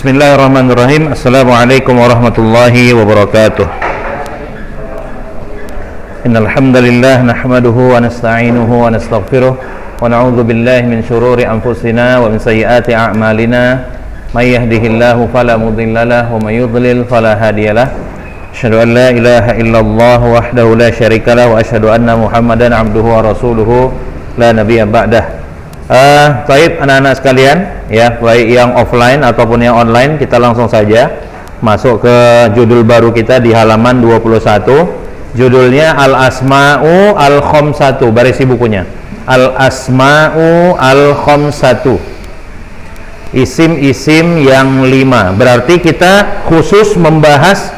Bismillahirrahmanirrahim. Assalamualaikum warahmatullahi wabarakatuh. Innal hamdalillah nahmaduhu wa nasta'inuhu wa nastaghfiruh wa na'udzu billahi min shururi anfusina wa min sayyiati a'malina. May yahdihillahu fala mudilla lahu wa may yudlil fala hadiyalah. Asyhadu an la ilaha illallah wahdahu la syarika lahu wa asyhadu anna Muhammadan 'abduhu wa rasuluhu la nabiyya ba'dah. Baik anak-anak sekalian, ya, baik yang offline ataupun yang online, kita langsung saja masuk ke judul baru kita di halaman 21. Judulnya Al-Asma'u Al-Khamsatu, barisi bukunya. Al-Asma'u Al-Khamsatu, isim-isim yang 5. Berarti kita khusus membahas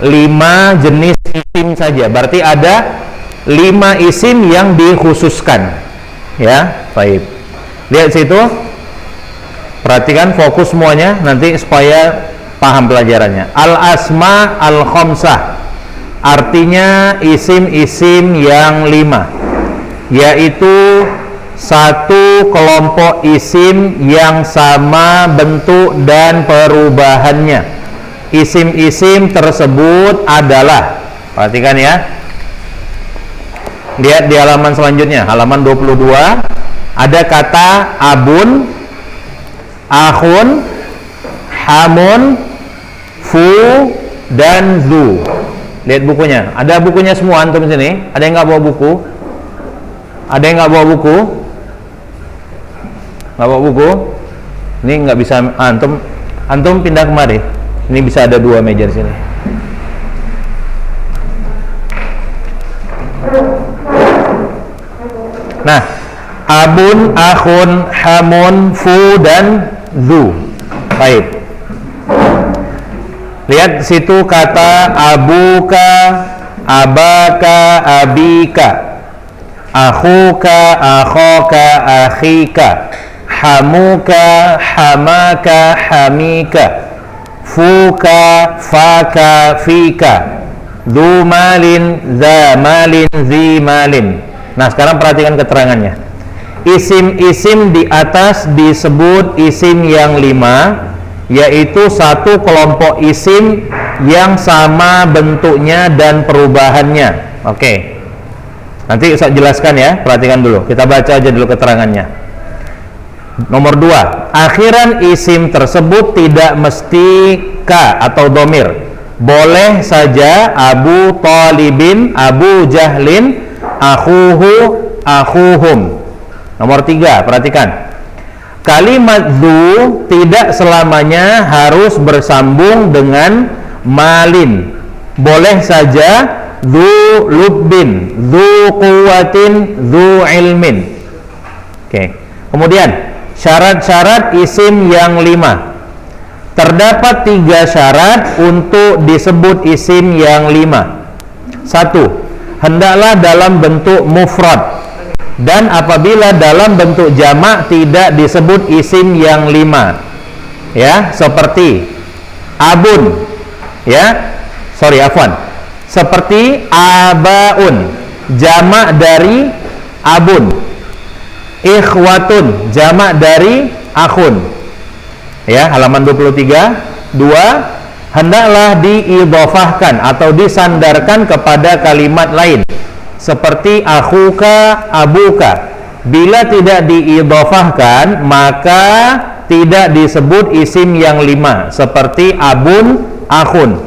5 jenis isim saja. Berarti ada 5 isim yang dikhususkan. Ya, baik. Lihat situ, perhatikan, fokus semuanya nanti supaya paham pelajarannya. Al-asma al-khamsah, artinya isim-isim yang 5, yaitu satu kelompok isim yang sama bentuk dan perubahannya. Isim-isim tersebut adalah, perhatikan ya, lihat di halaman selanjutnya, halaman 22. Ada kata abun, akhun, hamun, fu, dan zu. Lihat bukunya. Ada bukunya semua antum sini. Ada yang nggak bawa buku? Ada yang nggak bawa buku? Nggak bawa buku? Ini nggak bisa. Antum pindah kemari. Ini bisa ada 2 meja di sini. Nah, abun, akhun, hamun, fu, dan zu. Baik. Lihat situ kata abuka, abaka, abika, akhuka, akhoka, akhika, hamuka, hamaka, hamika, fuka, faka, fika, du malin, za malin, zi malin. Nah, sekarang perhatikan keterangannya. Isim-isim di atas disebut isim yang 5, yaitu satu kelompok isim yang sama bentuknya dan perubahannya. Oke, nanti saya jelaskan ya, perhatikan dulu. Kita baca aja dulu keterangannya. Nomor 2, akhiran isim tersebut tidak mesti ka atau domir. Boleh saja Abu Talibin, Abu Jahlin, akhuhu, akhuhum. Nomor 3, perhatikan. Kalimat zu tidak selamanya harus bersambung dengan malin. Boleh saja zu lubbin, zu quwwatin, zu ilmin. Oke. Kemudian syarat-syarat isim yang 5. Terdapat 3 syarat untuk disebut isim yang 5. 1. Hendaklah dalam bentuk mufrad, dan apabila dalam bentuk jamak tidak disebut isim yang 5. Ya, seperti abun, ya, seperti abaun, jamak dari abun. Ikhwatun, jamak dari akhun. Ya, halaman 23. 2. Hendaklah diidhofahkan atau disandarkan kepada kalimat lain, seperti akhuka, abuka. Bila tidak diidhofahkan, maka tidak disebut isim yang 5, seperti abun, akhun.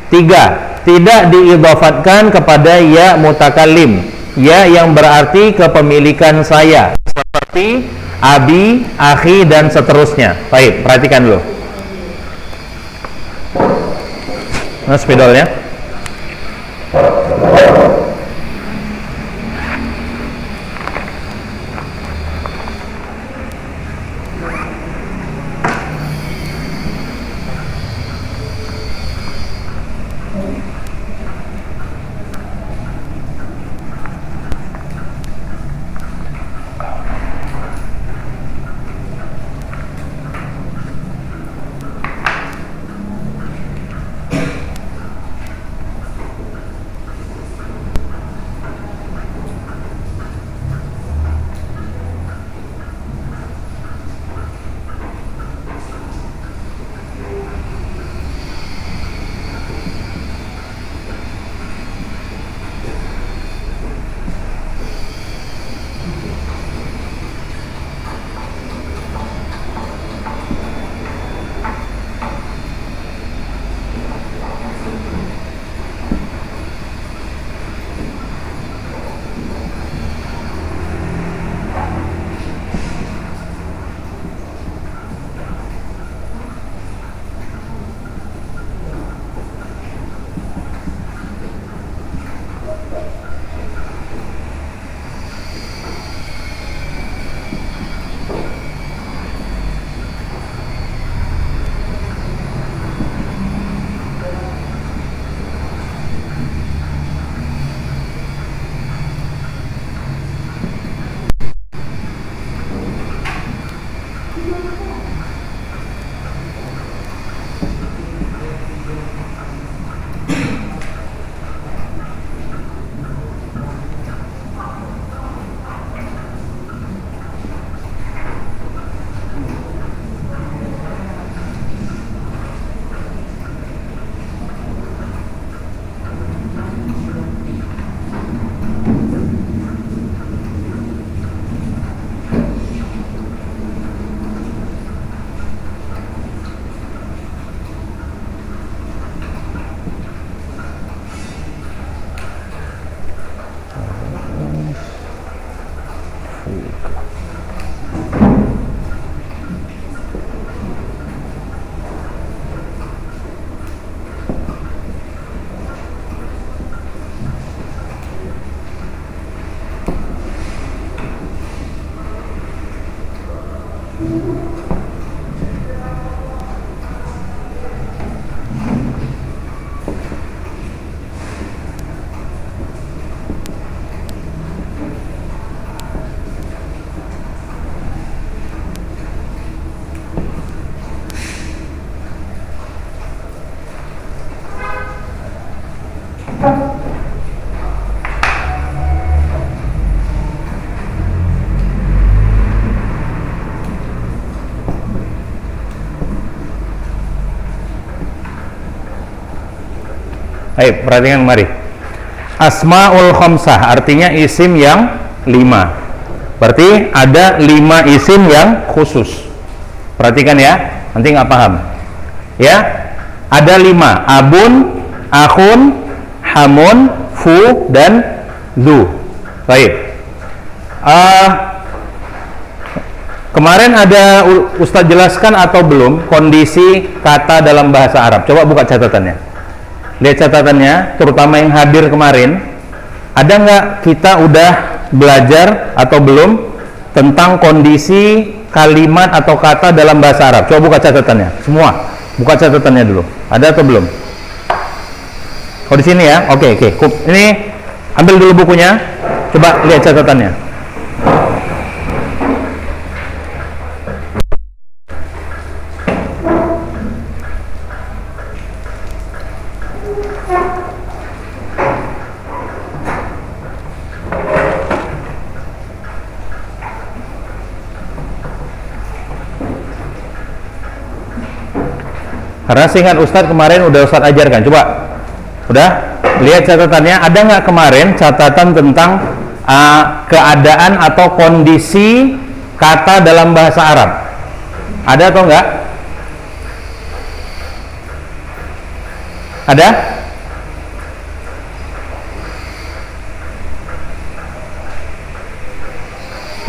3. Tidak diidhofatkan kepada ya mutakallim, ya yang berarti kepemilikan saya, seperti abi, akhi, dan seterusnya. Baik, perhatikan dulu. Nah, spidolnya. Ayo perhatikan mari. Asmaul khamsah artinya isim yang 5. Berarti ada 5 isim yang khusus. Perhatikan ya, nanti nggak paham. Ya, ada 5: abun, akhun, hamun, fu, dan zu. Baik. Kemarin ada Ustadz jelaskan atau belum kondisi kata dalam bahasa Arab? Coba buka catatannya. Lihat catatannya, terutama yang hadir kemarin. Ada nggak kita udah belajar atau belum tentang kondisi kalimat atau kata dalam bahasa Arab? Coba buka catatannya, semua. Buka catatannya dulu. Ada atau belum? Oh, di sini ya. Oke. Ini ambil dulu bukunya. Coba lihat catatannya. Karena seingat Ustadz kemarin udah Ustadz ajarkan. Coba, udah lihat catatannya. Ada nggak kemarin catatan tentang keadaan atau kondisi kata dalam bahasa Arab? Ada atau enggak? Ada?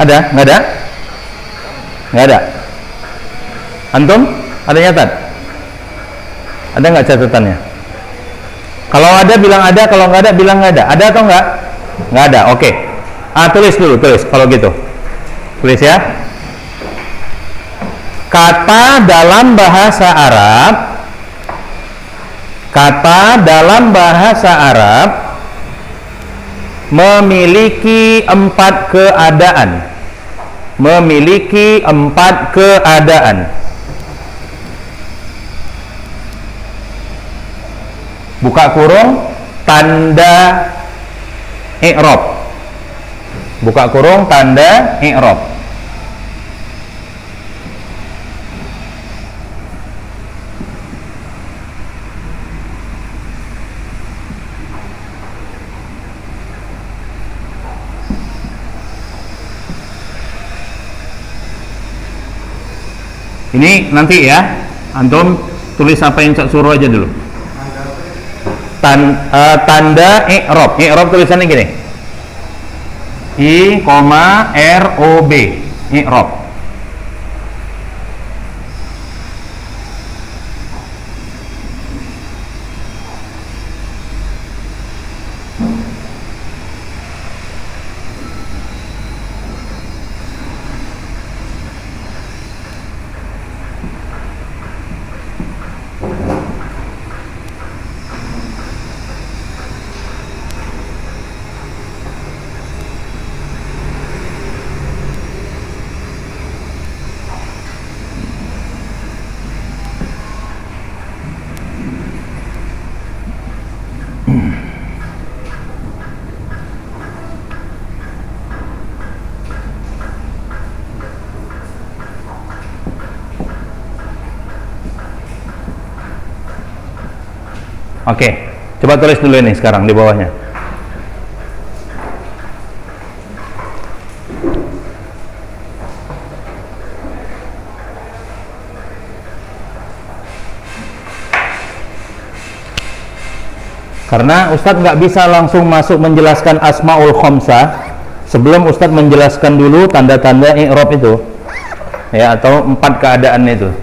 Ada? Nggak ada? Nggak ada. Antum? Ada nyatat? Ada nggak catatannya? Kalau ada bilang ada, kalau nggak ada bilang nggak ada. Ada atau nggak? Nggak ada. Oke. Tulis dulu, tulis. Kalau gitu, tulis ya. Kata dalam bahasa Arab. Kata dalam bahasa Arab memiliki 4 keadaan. Memiliki 4 keadaan. Buka kurung, tanda i'rab. Buka kurung, tanda i'rab. Ini nanti ya, antum tulis apa yang saya suruh aja dulu. Tanda i'rab. I'rab tulisannya gini. I, R, O, B. I'rab. Oke, coba tulis dulu ini sekarang di bawahnya. Karena Ustadz nggak bisa langsung masuk menjelaskan asmaul khamsah sebelum Ustadz menjelaskan dulu tanda-tanda i'rab itu, ya, atau 4 keadaan itu.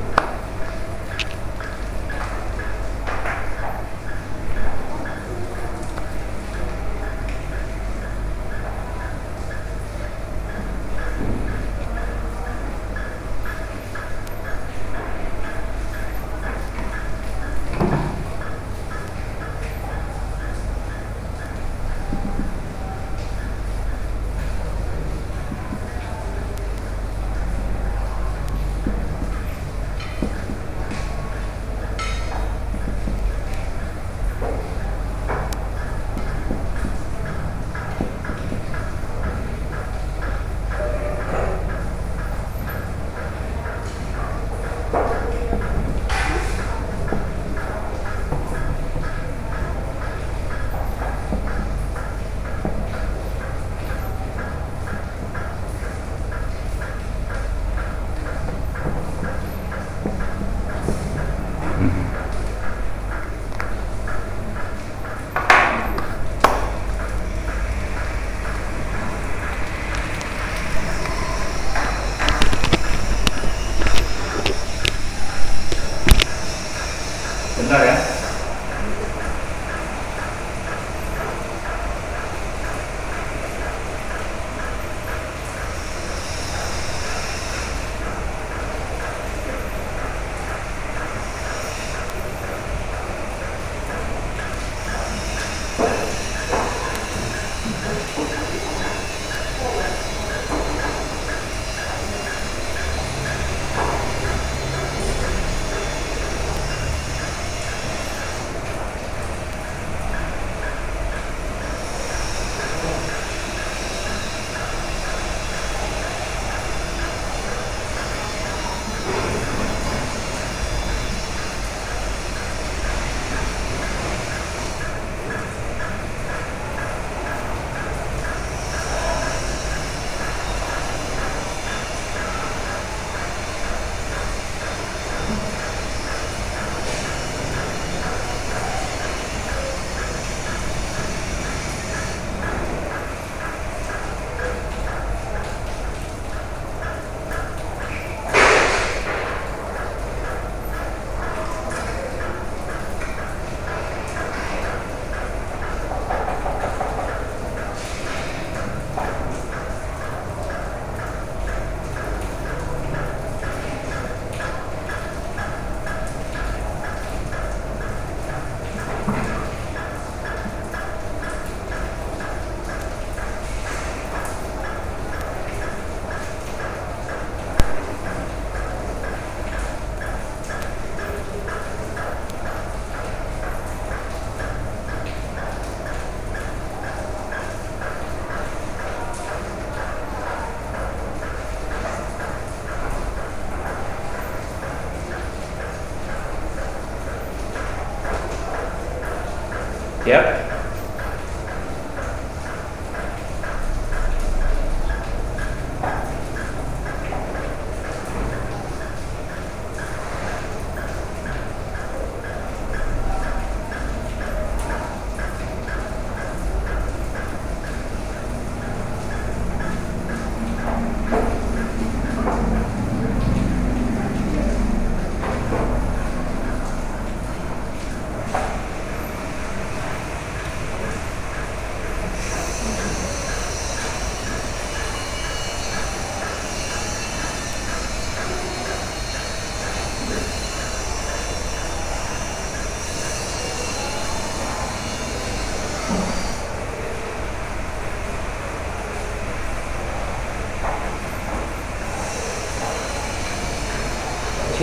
Siap?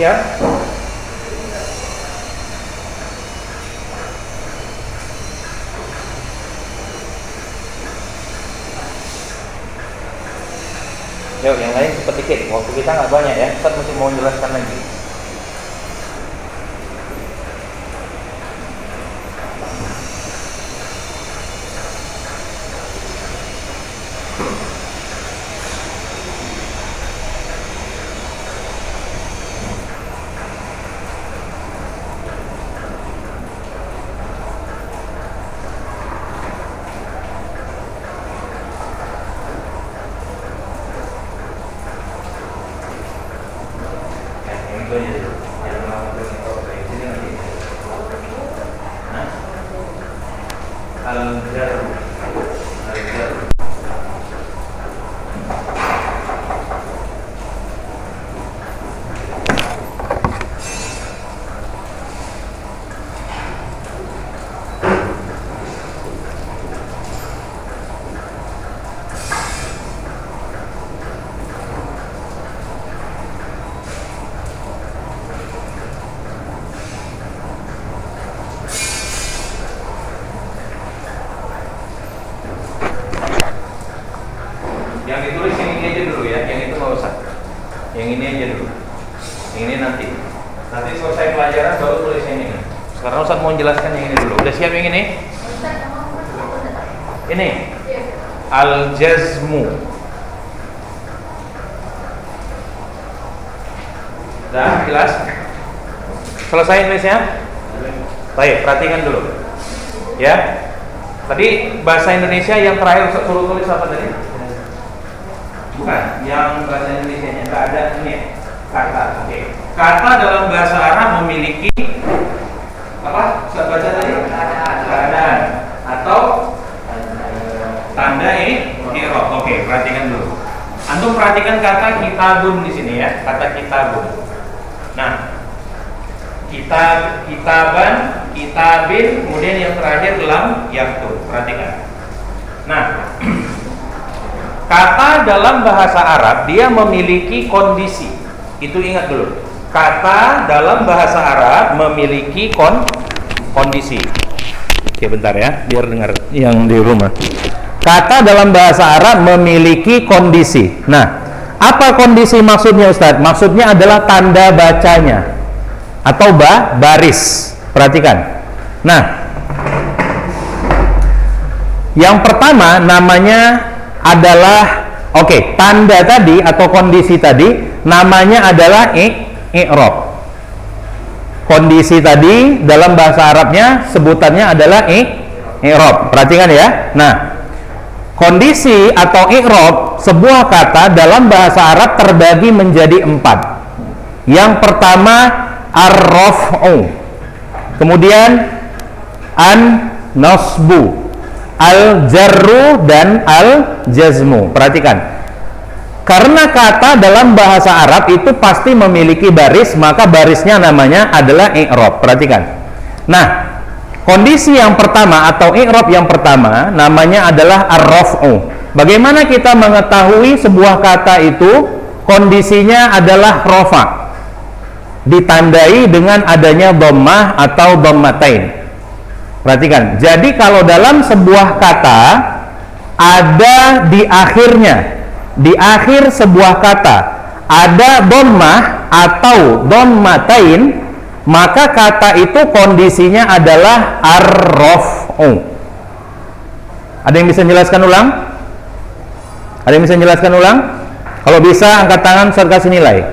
Siap? Yuk, yang lain cepat dikit. Waktu kita nggak banyak ya. Ustaz masih mau jelaskan lagi. Yang ditulis yang ini aja dulu ya, yang itu nggak usah. Yang ini aja dulu. Yang ini nanti. Nanti selesai pelajaran baru tulis yang ini. Sekarang Ustaz mau jelaskan yang ini dulu. Udah siap yang ini? Ini al-jazmu. Dah jelas? Selesai Indonesia? Baik, perhatikan dulu. Ya. Tadi bahasa Indonesia yang terakhir Ustaz suruh tulis apa tadi? Bukan, yang bahasa Indonesia-nya nggak ada ini kata. Oke. Kata dalam bahasa Arab memiliki apa? Saya baca tadi keadaan atau tanda i'rab. Oke, perhatikan dulu. Antum perhatikan kata kitabun di sini ya, kata kitabun. Nah, kitaban, kitabin, kemudian yang terakhir lam yaktub. Perhatikan. Nah, kata dalam bahasa Arab dia memiliki kondisi. Itu ingat dulu. Kata dalam bahasa Arab memiliki kondisi. Oke, bentar ya, biar dengar yang di rumah. Kata dalam bahasa Arab memiliki kondisi. Nah, apa kondisi maksudnya Ustadz? Maksudnya adalah tanda bacanya atau baris. Perhatikan. Nah, yang pertama namanya adalah tanda tadi atau kondisi tadi namanya adalah i'rab. Kondisi tadi dalam bahasa Arabnya sebutannya adalah i'rab. Perhatikan ya. Nah, kondisi atau i'rab sebuah kata dalam bahasa Arab terbagi menjadi 4. Yang pertama ar-raf'u, kemudian an-nasbu, al-jarru, dan al-jazmu. Perhatikan, karena kata dalam bahasa Arab itu pasti memiliki baris, maka barisnya namanya adalah i'rab. Perhatikan. Nah, kondisi yang pertama atau i'rab yang pertama namanya adalah ar-raf'u. Bagaimana kita mengetahui sebuah kata itu kondisinya adalah rafa? Ditandai dengan adanya dhammah atau dhammatain. Perhatikan, jadi kalau dalam sebuah kata ada di akhirnya, di akhir sebuah kata ada dhammah atau dhammatain, maka kata itu kondisinya adalah ar-raf'u. ar-raf'u. Ada yang bisa menjelaskan ulang? Ada yang bisa menjelaskan ulang? Kalau bisa angkat tangan, Ustaz kasih nilai.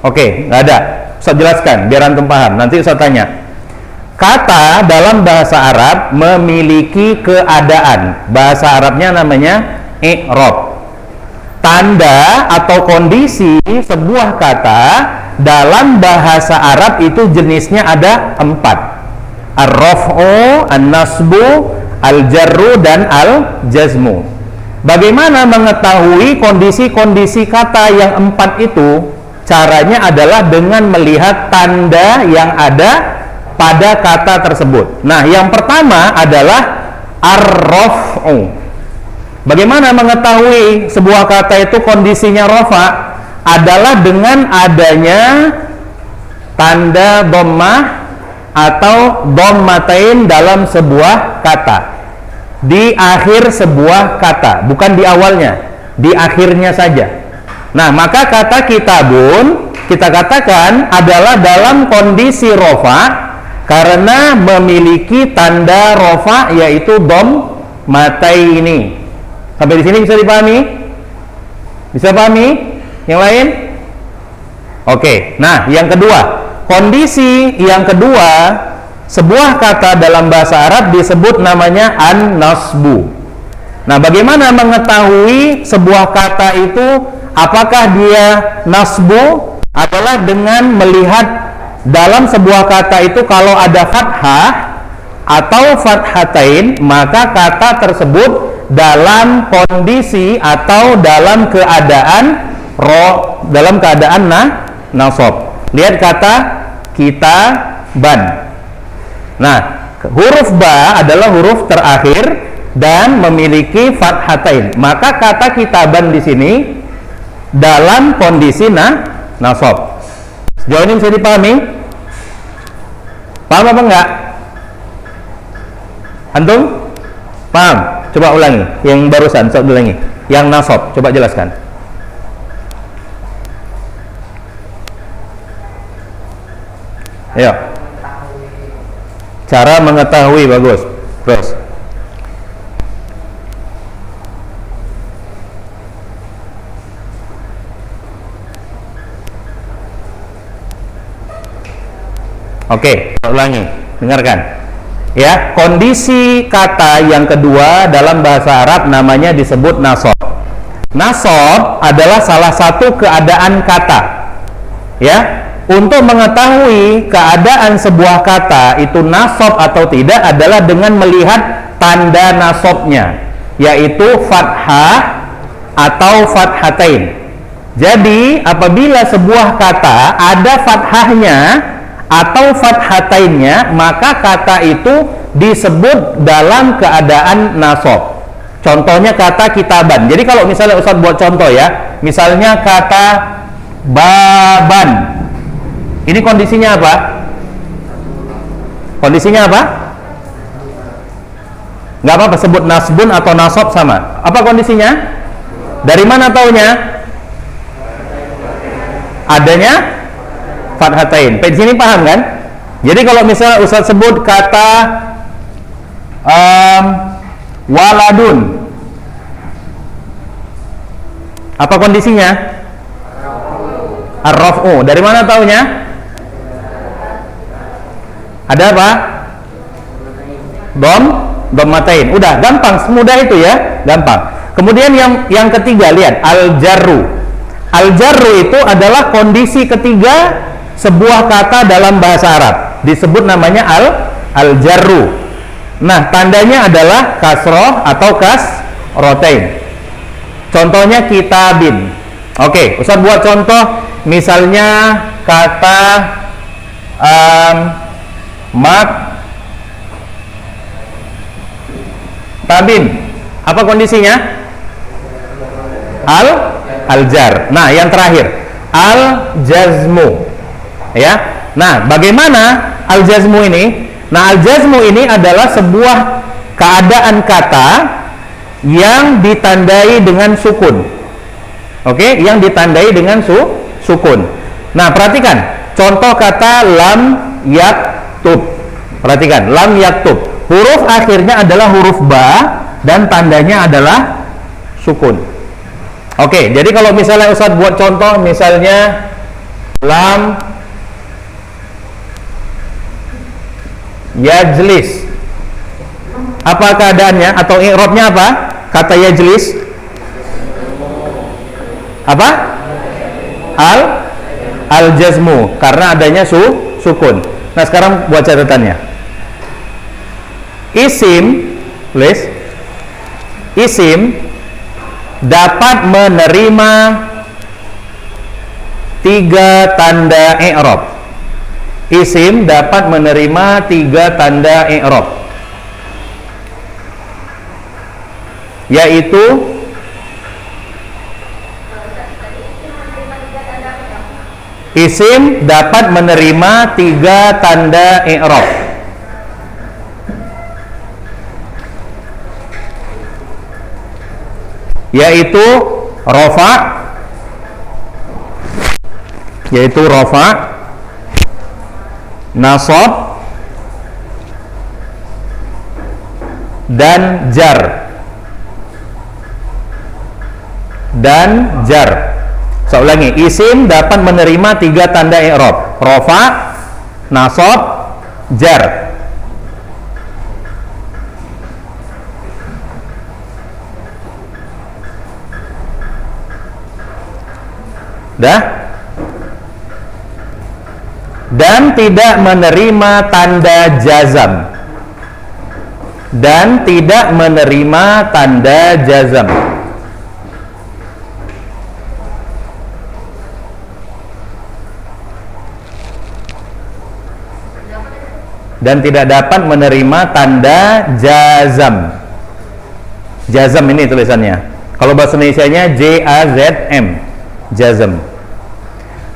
Oke, nggak ada. Ustaz jelaskan biar antum paham. Nanti Ustaz tanya. Kata dalam bahasa Arab memiliki keadaan. Bahasa Arabnya namanya i'rab. Tanda atau kondisi sebuah kata dalam bahasa Arab itu jenisnya ada 4. Ar-raf'u, an-nasbu, al-jarru, dan al-jazmu. Bagaimana mengetahui kondisi-kondisi kata yang 4 itu? Caranya adalah dengan melihat tanda yang ada pada kata tersebut. Nah, yang pertama adalah ar-raf'u. Bagaimana mengetahui sebuah kata itu kondisinya rafa? Adalah dengan adanya tanda dhammah atau dhammatain dalam sebuah kata. Di akhir sebuah kata, bukan di awalnya, di akhirnya saja. Nah, maka kata kitabun kita katakan adalah dalam kondisi rafa karena memiliki tanda rafa yaitu dhammataini. Sampai di sini bisa dipahami? Bisa pahami? Yang lain? Oke. Nah, yang kedua, kondisi yang kedua, sebuah kata dalam bahasa Arab disebut namanya an-nasbu. Nah, bagaimana mengetahui sebuah kata itu apakah dia nasbu? Adalah dengan melihat dalam sebuah kata itu kalau ada fathah atau fathatain, maka kata tersebut dalam kondisi atau dalam keadaan nasab. Lihat kata kitaban. Nah, huruf ba adalah huruf terakhir dan memiliki fathatain. Maka kata kitaban di sini dalam kondisi nasab. Sejauh ini bisa dipahami? Paham apa enggak? Antum? Paham? Coba ulangi, yang barusan, coba ulangi. Yang nasab, coba jelaskan. Ayo. Cara mengetahui, bagus. Terus. Oke, ulangi, dengarkan. Ya, kondisi kata yang kedua dalam bahasa Arab namanya disebut nasab. Nasab adalah salah satu keadaan kata. Ya, untuk mengetahui keadaan sebuah kata itu nasab atau tidak adalah dengan melihat tanda nasabnya, yaitu fathah atau fathatain. Jadi, apabila sebuah kata ada fathahnya atau fathatainnya, maka kata itu disebut dalam keadaan nasab. Contohnya kata kitaban. Jadi kalau misalnya Ustaz buat contoh ya, misalnya kata baban. Ini kondisinya apa? Kondisinya apa? Nggak apa-apa sebut nasbun atau nasab sama. Apa kondisinya? Dari mana taunya? Adanya fathatain. Di sini paham kan? Jadi kalau misalnya Ustaz sebut kata waladun, apa kondisinya? Ar-raf'u. Dari mana taunya? Ada apa? Dhammatain. Udah gampang, semudah itu ya, gampang. Kemudian yang ketiga, lihat al-jarru. Al-jarru itu adalah kondisi ketiga sebuah kata dalam bahasa Arab, disebut namanya al-jarru. Nah, tandanya adalah kasroh atau kasrotain. Contohnya kitabin. Oke, Ustaz buat contoh. Misalnya kata tabin. Apa kondisinya? Al-jar. Nah, yang terakhir al-jazmu. Ya. Nah, bagaimana al-jazmu ini? Nah, al-jazmu ini adalah sebuah keadaan kata yang ditandai dengan sukun. Oke, yang ditandai dengan sukun. Nah, perhatikan contoh kata lam yaktub. Perhatikan, lam yaktub. Huruf akhirnya adalah huruf ba dan tandanya adalah sukun. Oke, jadi kalau misalnya Ustadz buat contoh, misalnya lam yajlis. Apa keadaannya atau i'rabnya apa? Kata yajlis apa? Al-jazmu, karena adanya sukun. Nah, sekarang buat catatannya. Isim dapat menerima 3 tanda i'rab. Isim dapat menerima 3 tanda i'rab, yaitu isim dapat menerima 3 tanda i'rab, yaitu rofa, nasab, dan jar. Saya ulangi, isim dapat menerima 3 tanda i'rab, rofa, nasab, jar. Dan tidak menerima tanda jazam. Dan tidak dapat menerima tanda jazam. Jazam ini tulisannya. Kalau bahasa Indonesianya J-A-Z-M, jazam.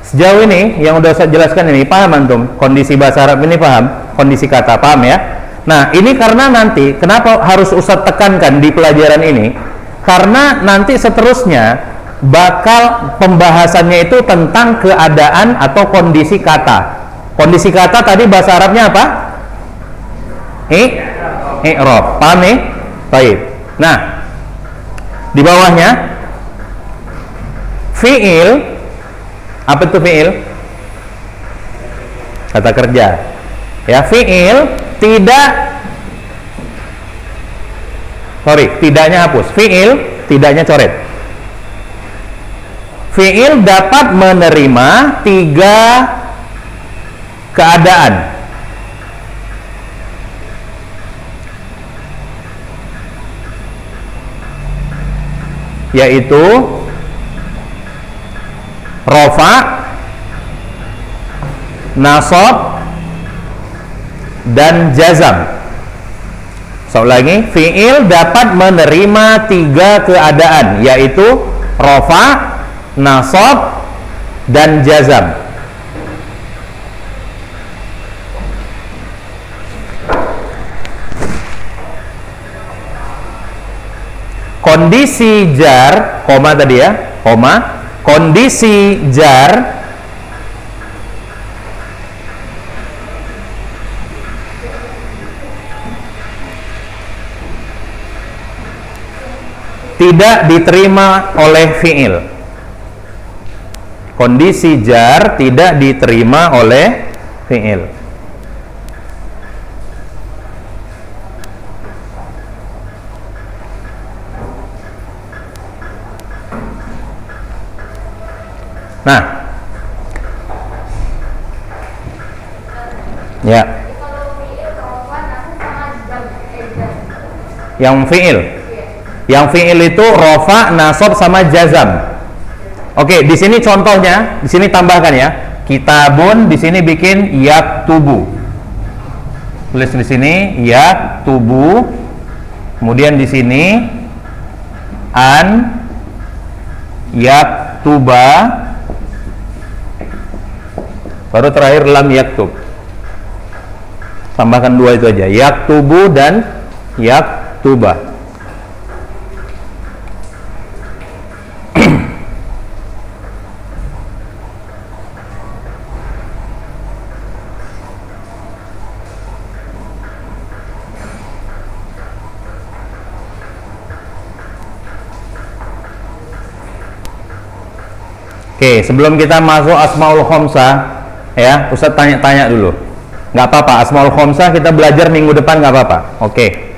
Sejauh ini yang udah saya jelaskan ini, paham antum? Kondisi bahasa Arab ini paham? Kondisi kata, paham ya? Nah, ini karena nanti, kenapa harus Ustadz tekankan di pelajaran ini? Karena nanti seterusnya bakal pembahasannya itu tentang keadaan atau kondisi kata. Kondisi kata tadi bahasa Arabnya apa? I'rab. Paham nih? Baik. Nah, di bawahnya fi'il. Apa itu fi'il? Kata kerja. Ya, fi'il tidaknya hapus. Fi'il tidaknya coret. Fi'il dapat menerima 3 keadaan, yaitu rofa, nasab, dan jazam. Saya ulangi, fi'il dapat menerima 3 keadaan, yaitu rofa, nasab, dan jazam. Kondisi jar, koma tadi ya, koma. Kondisi jar tidak diterima oleh fi'il. Kondisi jar tidak diterima oleh fi'il. Nah, ya, yang fi'il itu rofa, nasab, sama jazam. Oke, di sini contohnya, di sini tambahkan ya, kitabun, di sini bikin yaktubu. Tulis di sini yaktubu, kemudian di sini an yaktuba, baru terakhir lam yaktub. Tambahkan 2 itu aja, yaktubu dan yaktuba. Oke, sebelum kita masuk Asmaul Khamsah, ya, Ustadz tanya-tanya dulu. Nggak apa-apa, Asmaul Khamsah kita belajar minggu depan, nggak apa-apa. Oke.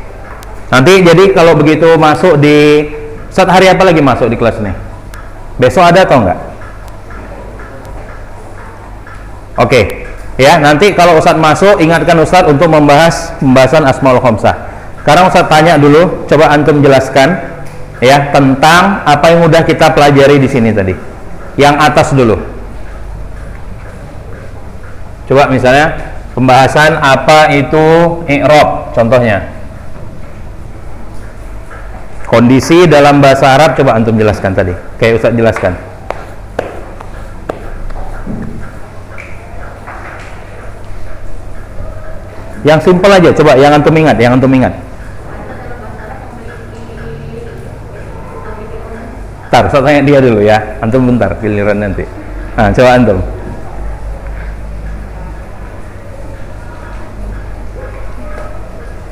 Nanti jadi kalau begitu masuk di Ustadz hari apa lagi masuk di kelas nih? Besok ada atau enggak? Oke. Ya, nanti kalau Ustadz masuk, ingatkan Ustadz untuk membahas pembahasan Asmaul Khamsah. Sekarang Ustadz tanya dulu, coba antum jelaskan ya tentang apa yang udah kita pelajari di sini tadi. Yang atas dulu. Coba misalnya pembahasan apa itu i'rab contohnya. Kondisi dalam bahasa Arab coba antum jelaskan tadi. Kayak Ustaz jelaskan. Yang simpel aja coba, yang antum ingat, Bentar, Ustaz tanya dia dulu ya. Antum bentar, giliran nanti. Nah, coba antum.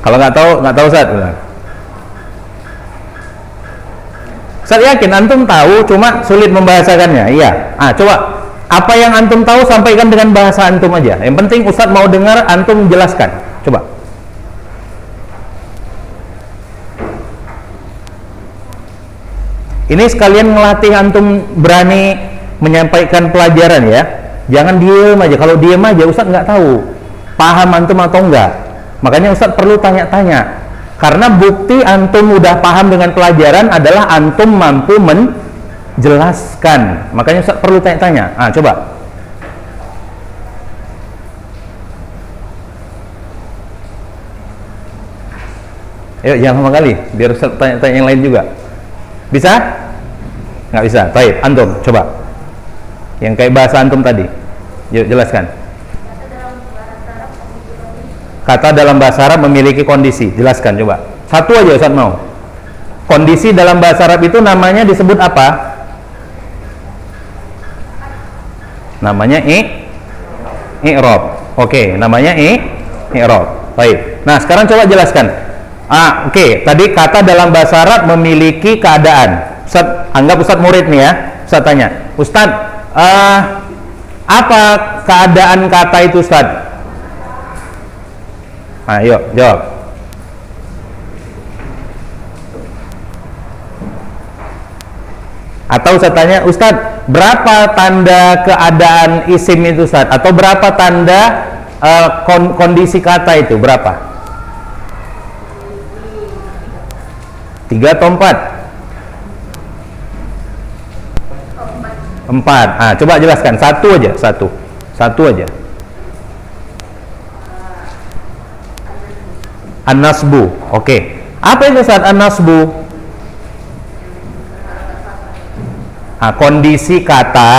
Kalau nggak tahu Ustaz. Ustaz yakin antum tahu, cuma sulit membahasakannya. Iya. Coba apa yang antum tahu sampaikan dengan bahasa antum aja. Yang penting Ustaz mau dengar, antum jelaskan. Coba. Ini sekalian ngelatih antum berani menyampaikan pelajaran ya. Jangan diem aja. Kalau diem aja Ustaz nggak tahu paham antum atau enggak. Makanya Ustaz perlu tanya-tanya. Karena bukti antum udah paham dengan pelajaran adalah antum mampu menjelaskan. Makanya Ustaz perlu tanya-tanya. Coba. Ayo jangan lama kali, biar Ustaz tanya-tanya yang lain juga. Bisa? Nggak bisa. Baik, antum coba. Yang kayak bahasa antum tadi. Yuk jelaskan. Kata dalam bahasa Arab memiliki kondisi. Jelaskan coba. Satu aja Ustaz mau. Kondisi dalam bahasa Arab itu namanya disebut apa? Namanya i'rab. Oke, namanya i'rab. Baik. Nah, sekarang coba jelaskan. Oke, tadi kata dalam bahasa Arab memiliki keadaan. Ustaz, anggap Ustaz murid nih ya. Ustaz tanya, Ustaz, apa keadaan kata itu Ustaz? Ayo, jawab. Atau Ustaz tanya, Ustaz, berapa tanda keadaan isim itu Ustaz? Atau berapa tanda kondisi kata itu? Berapa? 3 atau 4? 4. Coba jelaskan. Satu aja. An-nasbu. Oke. Apa itu Ustaz an-nasbu? Kondisi kata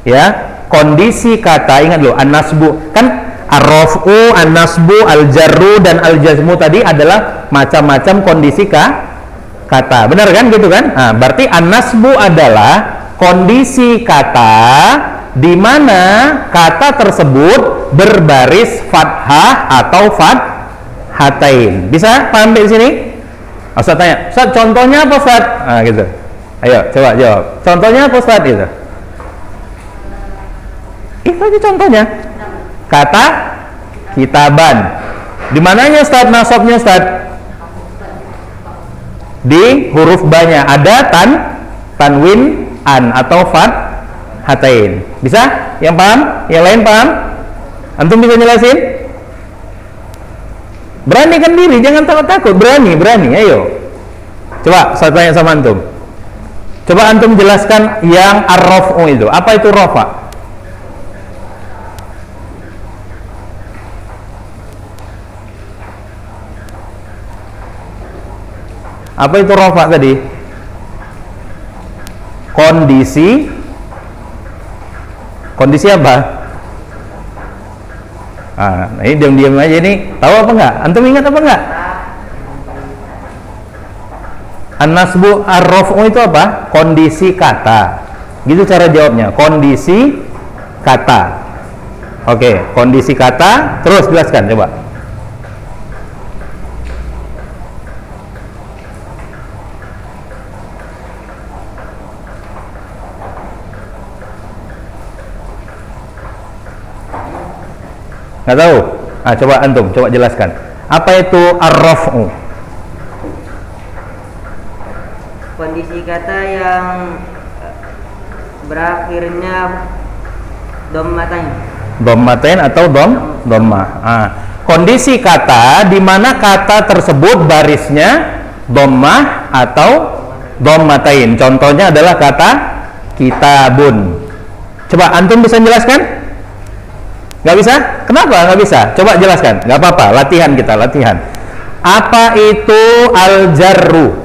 ya. Kondisi kata, ingat loh, an-nasbu kan ar-raf'u, an-nasbu, al-jarru dan al-jazmu tadi adalah macam-macam kondisi kata. Benar kan gitu kan? Berarti an-nasbu adalah kondisi kata di mana kata tersebut berbaris fathah atau fathatain. Bisa paham di sini? Ustaz tanya, Ustaz contohnya apa Ustaz? Gitu. Ayo coba jawab. Contohnya apa Ustaz gitu? Itu aja contohnya. Kata kitaban. Di mananya Ustaz nasabnya Ustaz? Di huruf ba-nya ada tanwin an atau fathatain. Bisa? Yang paham? Yang lain paham? Antum bisa jelasin? Beranikan diri, jangan takut-takut. Berani. Ayo. Coba saya tanya sama antum. Coba antum jelaskan yang ar-raf'u itu. Apa itu rafa? Apa itu rafa tadi? Kondisi apa? Ini diam-diam aja nih. Tahu apa enggak? Antum ingat apa enggak? An-nasbu ar-raf'u itu apa? Kondisi kata. Gitu cara jawabnya. Kondisi kata. Oke, kondisi kata. Terus jelaskan coba. Nggak tahu? Coba antum, coba jelaskan. Apa itu ar-raf'u? Kondisi kata yang berakhirnya dhammatain. Dhammatain atau dhammah. Kondisi kata di mana kata tersebut barisnya dhammah atau dhammatain. Contohnya adalah kata kitabun. Coba antum bisa jelaskan? Nggak bisa? Kenapa nggak bisa? Coba jelaskan. Nggak apa-apa, latihan kita, latihan. Apa itu al-jarru?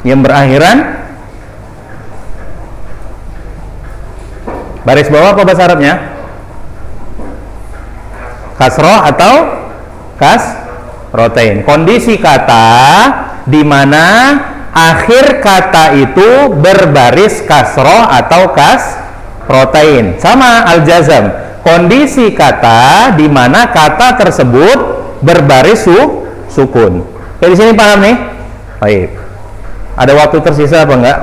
Yang berakhiran baris bawah apa bahasa Arabnya? Kasroh atau kasrotain. Kondisi kata di mana akhir kata itu berbaris kasroh atau kasrotain. Sama al-jazam. Kondisi kata di mana kata tersebut berbaris sukun. Di sini paham nih? Baik. Ada waktu tersisa apa enggak?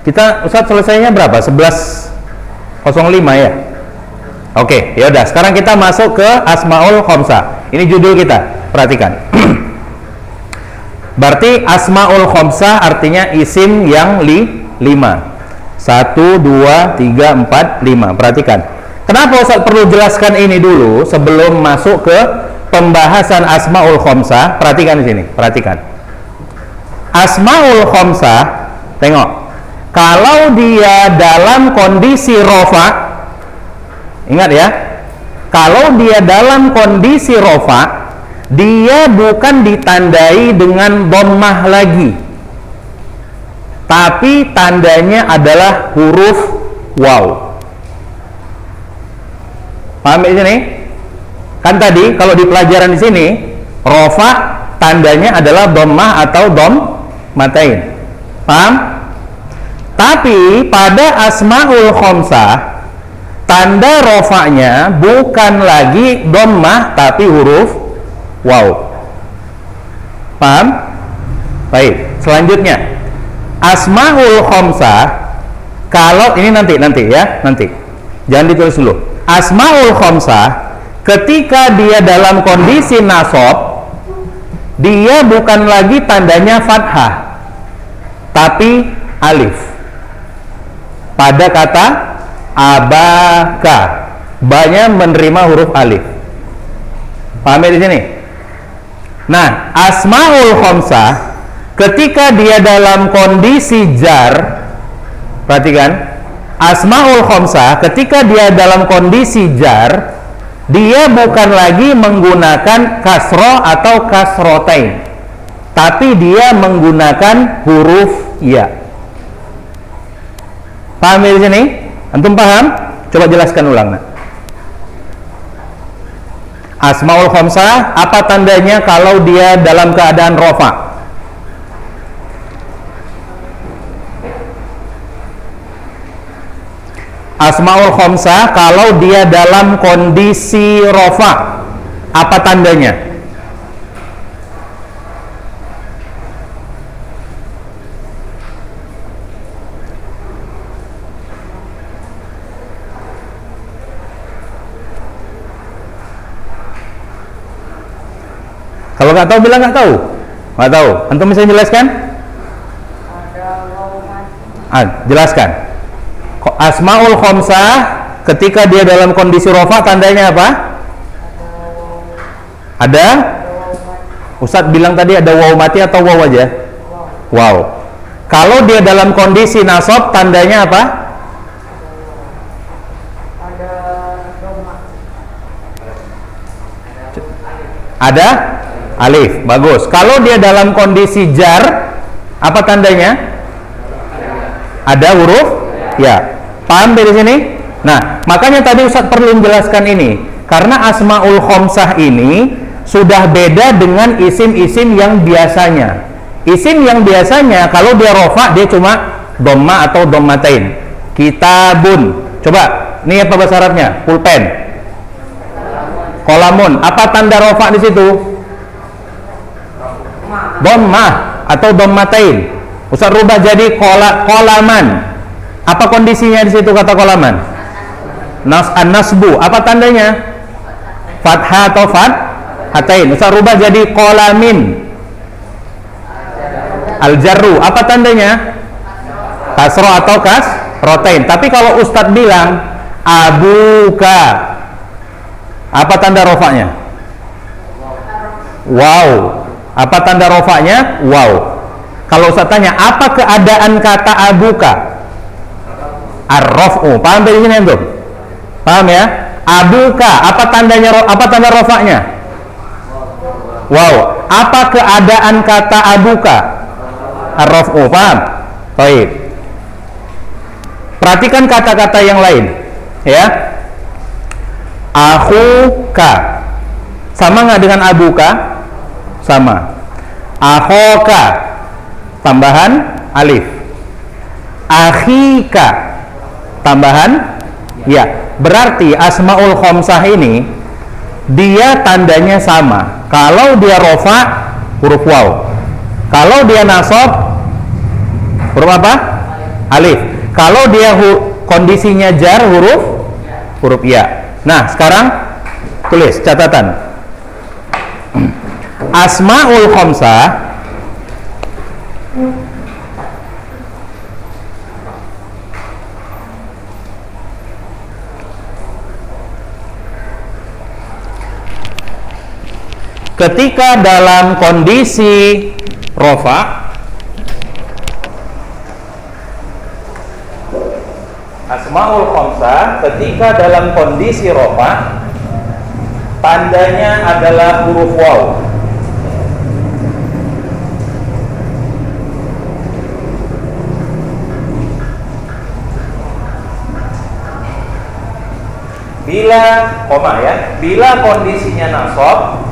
Kita Ustadz selesainya berapa? 11.05 ya? Oke, yaudah. Sekarang kita masuk ke Asmaul Khamsah. Ini judul kita, perhatikan. Berarti Asmaul Khamsah artinya isim yang 5. 1, 2, 3, 4, 5. Perhatikan. Kenapa Ustadz perlu jelaskan ini dulu sebelum masuk ke pembahasan Asmaul Khamsah? Perhatikan di sini, perhatikan. Asmaul Khamsah, tengok. Kalau dia dalam kondisi rofa, ingat ya, kalau dia dalam kondisi rofa, dia bukan ditandai dengan dhammah lagi, tapi tandanya adalah huruf waw. Paham di sini? Kan tadi kalau di pelajaran di sini rofa tandanya adalah dhammah atau dhammatain. Paham? Tapi pada Asmaul Khamsah tanda rofanya bukan lagi dhammah tapi huruf waw. Paham? Baik, selanjutnya Asmaul Khamsah, kalau ini nanti ya, nanti. Jangan ditulis dulu. Asmaul Khamsah ketika dia dalam kondisi nasab, dia bukan lagi tandanya fathah tapi alif. Pada kata abaka, banyak menerima huruf alif. Paham ya di sini? Nah, Asmaul Khamsah ketika dia dalam kondisi jar, perhatikan, Asmaul Khamsah ketika dia dalam kondisi jar, dia bukan lagi menggunakan kasroh atau kasrotain, tapi dia menggunakan huruf ya. Paham ya di sini? Antum paham? Coba jelaskan ulang. Asmaul Khamsah, apa tandanya kalau dia dalam keadaan rofa? Asmaul Khamsah kalau dia dalam kondisi rofa, apa tandanya? Kalau nggak tahu bilang nggak tahu. Nggak tahu. Antum bisa jelaskan? Jelaskan. Asmaul Khamsah ketika dia dalam kondisi rofa tandanya apa? Ada? Ustadz bilang tadi ada waw mati atau waw aja? Wow. Kalau dia dalam kondisi nasab tandanya apa? Ada? Alif. Bagus. Kalau dia dalam kondisi jar, apa tandanya? Ada huruf ya. Paham dari sini? Nah, makanya tadi Ustadz perlu menjelaskan ini karena Asmaul Khamsah ini sudah beda dengan isim-isim yang biasanya. Isim yang biasanya kalau dia rofa dia cuma dhamma atau dhammatain. Kitabun. Coba, ini apa bahasa Arabnya? Pulpen. Kolamun. Apa tanda rofa di situ? Dhammah atau dhammatain. Ustaz rubah jadi kolaman. Apa kondisinya di situ kata kolaman? An-nasbu. Apa tandanya? Fathah atau fathatain. Ustaz rubah jadi qolamin. Al-jarru. Apa tandanya? Kasroh atau kasrotain. Tapi kalau Ustadz bilang abuka, apa tanda rofaknya? Wow. Apa tanda rofaknya? Wow. Kalau Ustadz tanya, apa keadaan kata abuka? Ar-rof'u. Paham dari sini tuh? Paham ya? Abuka, apa tandanya? Apa tanda rofaknya? Wow. Apa keadaan kata abuka? Ar-rof'u. Paham? Baik. Perhatikan kata-kata yang lain, ya. Akhuka, sama nggak dengan abuka? Sama. Akhoka, tambahan alif. Akhika, tambahan ya. Berarti asmaul khamsah ini dia tandanya sama. Kalau dia rofa, huruf waw. Kalau dia nasab, huruf apa? Alif. Kalau dia kondisinya jar, huruf ya. Nah, sekarang tulis catatan. Asmaul khamsah ketika dalam kondisi rofa, asmaul khamsah ketika dalam kondisi rofa tandanya adalah huruf waw. Bila koma ya, bila kondisinya nasab,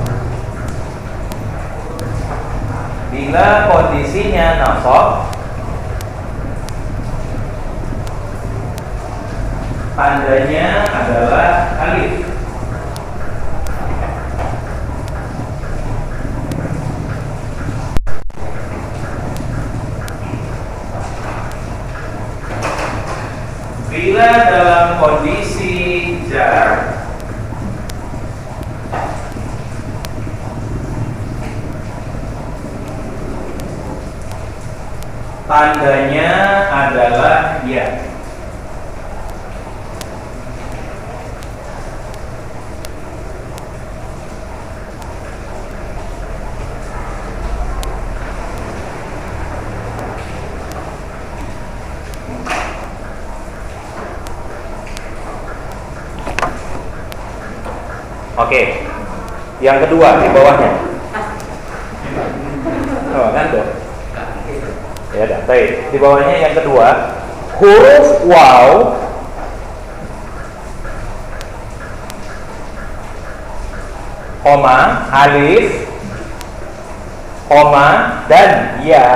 bila kondisinya nasab tandanya adalah alif. Bila dalam kondisi jar tandanya adalah ya. Oke, yang kedua di bawahnya. Oh, kan tuh. Ya, baik. Di bawahnya yang kedua, huruf waw koma, alif, koma, dan ya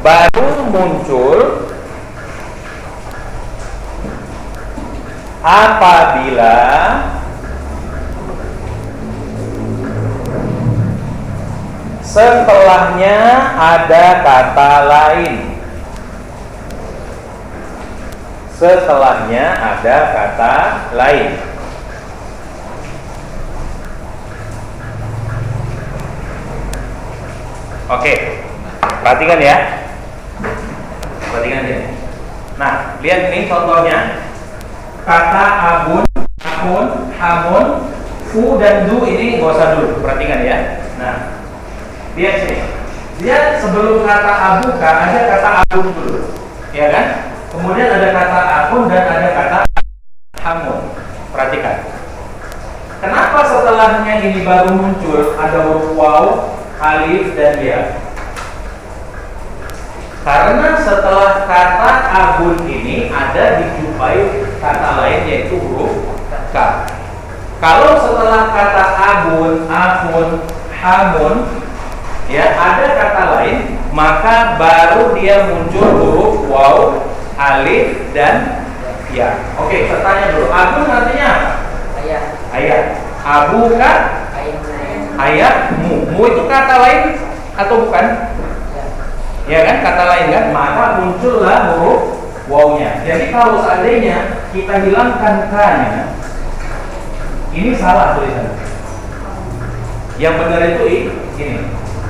baru muncul apabila setelahnya ada kata lain. Setelahnya ada kata lain. Oke, perhatikan ya. Perhatikan ya. Nah, lihat ini contohnya. Kata abun, amun, amun, fu dan du ini gak usah dulu. Perhatikan ya. Nah, lihat sini. Lihat sebelum kata abuka ada kata abun dulu, ya kan? Kemudian ada kata abun dan ada kata amun. Perhatikan. Kenapa setelahnya ini baru muncul ada huruf waw, alif dan ya? Karena setelah kata abun ini ada dijumpai kata lain yaitu huruf ka. Kalau setelah kata abun, afun, hamun ya ada kata lain, maka baru dia muncul huruf waw, alif dan ya. Oke, saya tanya dulu. Abun artinya apa? Ayah. Ayah. Abuka? Ayah. Ayahmu. Mu itu kata lain atau bukan? Ya kan, kata lain kan, maka muncullah huruf wawnya. Jadi kalau seandainya kita hilangkan K-nya, ini salah tulisan. Yang benar itu ini.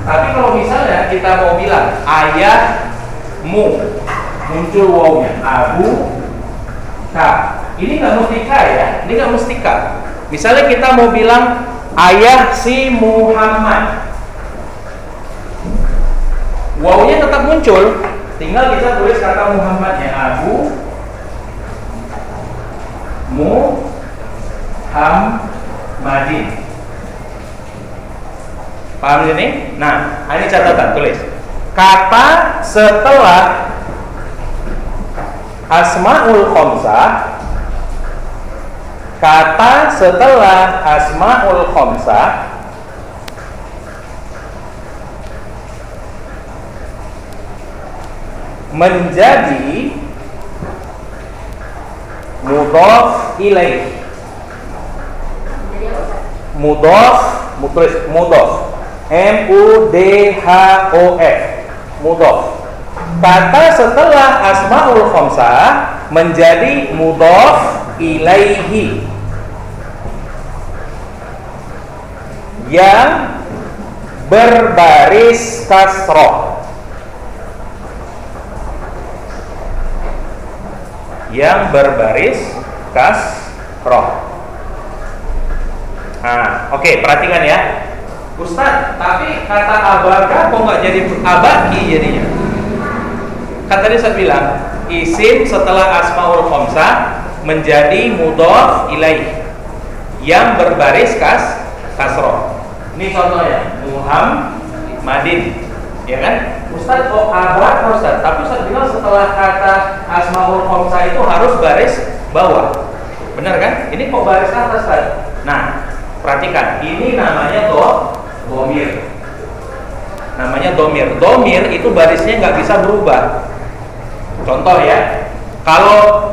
Tapi kalau misalnya kita mau bilang ayahmu, muncul wawnya, abu K. Ini nggak mesti K ya, ini nggak mesti K. Misalnya kita mau bilang ayah si Muhammad, wawnya tetap muncul, tinggal kita tulis kata Muhammadnya, abu Muhammadin. Paham ini? Nah, ini catatan, tulis kata setelah asmaul khamsah, kata setelah asmaul khamsah menjadi mudhof ilaih. Mudhof, M-U-D-H-O-F, mudhof. Kata setelah asmaul khamsah menjadi mudhof ilaihi yang berbaris kasroh. Yang berbaris kasroh. Nah, oke, perhatikan ya. Ustaz, tapi kata abaka kok nggak jadi abaki jadinya? Kan tadi saya bilang isim setelah asmaul khamsah menjadi mudhof ilaih yang berbaris kasroh. Ini contohnya Muhammadin, ya kan? Ustaz kok abaka Ustaz? Tapi Ustaz bilang setelah kata asmaul khamsah itu harus baris bawah. Benar kan? Ini kok baris atas Ustaz? Nah, perhatikan, ini namanya domir. Namanya domir. Domir itu barisnya nggak bisa berubah. Contoh ya, kalau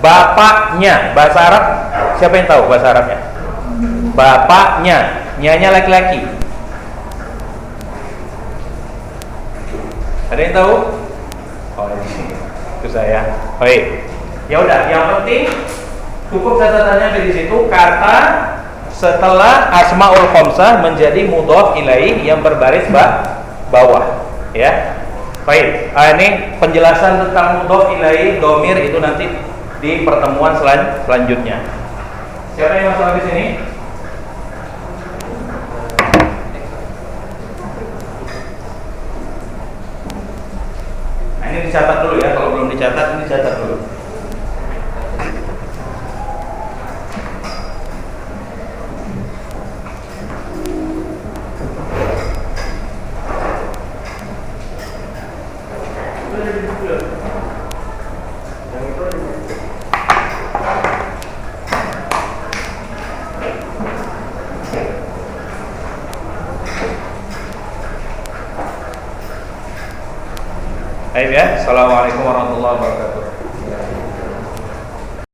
bapaknya, bahasa Arab, siapa yang tahu bahasa Arabnya? Bapaknya, nyanya laki-laki. Ada yang tahu? Oh, ini itu saya. Baik. Ya udah, yang penting cukup catatannya di situ, kata setelah asmaul khamsah menjadi mudhof ilaih yang berbaris bawah, ya. Baik, ini penjelasan tentang mudhof ilaih domir itu nanti di pertemuan selanjutnya. Siapa yang masuk di sini? Nah, ini dicatat dulu ya, kalau belum dicatat ini dicatat dulu. Baik ya, assalamualaikum warahmatullahi wabarakatuh.